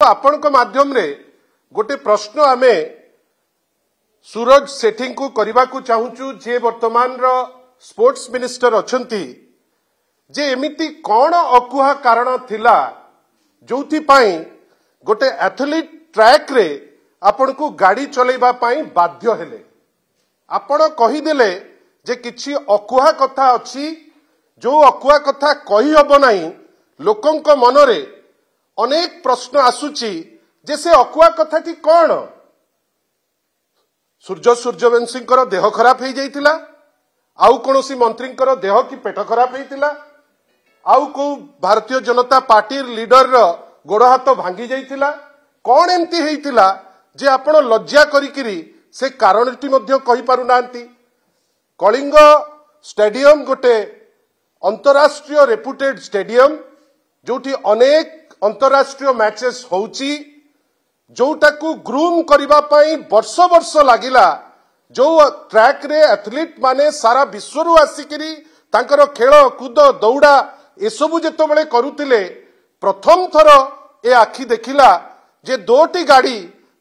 आपण माध्यम रे गोटे प्रश्न आमे सूरज सेठी को करने को चाहूचु जे वर्तमान रो स्पोर्ट्स मिनिस्टर अछंती जे एमिति कौन अकुहा कारण थिला जोथि पाई गोटे एथलीट ट्रैक रे आपण को गाड़ी चलेबा पाई बाध्य हेले आपण कहीदेले जे किछि अकुहा कथा अछि जो अकुहा कथा कही हबो नाही लोकंक मनरे अनेक प्रश्न आसुची जे से अकुहा कथा टी कौन सूर्यवंशी देह खराब हो जाइतिला आउ कोनोसी मंत्री देह कि पेट खराब होइतिला आउ को भारतीय जनता पार्टी लीडर रो गोड़ हाथ भांगी जाइतिला कौन एमती होइतिला जे आपण लज्जा करिकिरी से कारणटी मध्य कहि पारु नांती कलिंग स्टेडियम गोटे अंतरराष्ट्रीय रेपुटेड स्टेडियम जोठी अनेक अंतरराष्ट्रीय मैचेस होउची जोटा को ग्रूम करिबा पाई वर्ष वर्ष लागिला जो ट्रैक रे एथलीट माने सारा विश्व रु आसिकिरी तांकर खेल कूद दौड़ा एसबू जेतो बेले करुतिले प्रथम थर ए आखि देखिला जे दोटी गाड़ी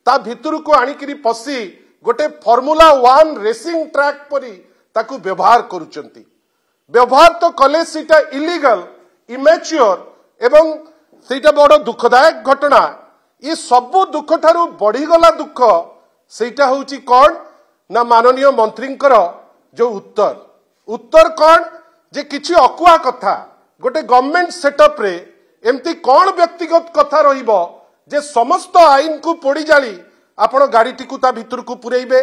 ता भितर को आनिकिरी पसी गोटे फॉर्मूला 1 रेसिंग ट्रैक परी ताकू व्यवहार करूचंती व्यवहार तो कले सीटा इलीगल इमेच्योर एवं सीटा बड़ दुखदायक घटना ये सबु दुख ठारू बढ़ीगला दुख सेटा होची कौन ना माननीय मंत्री जो उत्तर कौन जे किछि अकुआ कथा गोटे गवर्नमेंट सेटअप रे एमती कौन व्यक्तिगत कथा रहिबो जे समस्त आईन को पोड़ी जाली आपण गाड़ी टिकु ता भितर को पुरेइबे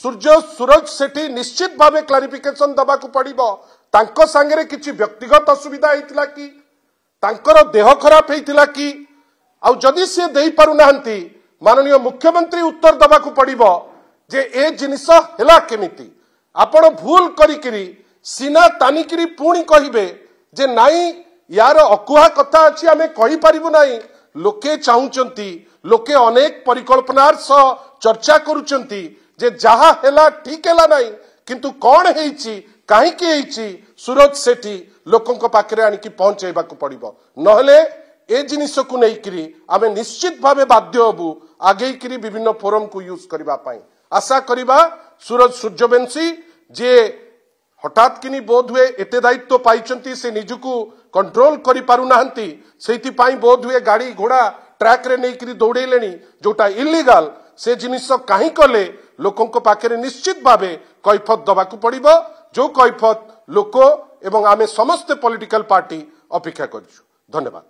सूरज सेठी निश्चित भावे क्लारिफिकेशन दबा को पड़िबो तांको संगे किछि व्यक्तिगत असुविधा हेतिला कि तांकर देह खराब हेतिला कि आउ जदि से देई पारु नाहंती माननीय मुख्यमंत्री उत्तर दबा को पड़िबो जे ए जिनिस हेला केमिति आपण भूल करिकिरी सीना तानिकिरी पुणी कहिबे जे नाई यार अकुहा कथा अछि आमे कहि परिबु नाई लोके चाहुचंती लोके अनेक परिकल्पनार सह चर्चा करूचंती जे जहा हेला ठीक हेला नाई किंतु कौन हेइची काहे के हेइची सूरज सेठी लोकंक पाखरे आनिकी पहुंचेबा को पड़िबो नहले ए जिनिस को नहीं करी आमे निश्चित भावे बाध्य हबु आगे करी विभिन्न फोरम को यूज करबा पाई आशा करिबा सूर्यवंशी जे हठात किनी बोध हुए एते दायित्व पाइचंती से निजुकु कंट्रोल करि पारु नाहंती सेति पाई बोध हुए गाड़ी घोड़ा ट्रैक रे नहीं करी दौड़ेलेनी जोटा इलीगल से जिनिस काहे कले लोकंक पाखरे निश्चित भावे कैफत दबा को पड़िबो जो कैफत लोक एवं आमे समस्त पॉलिटिकल पार्टी अपेक्षा करछु धन्यवाद।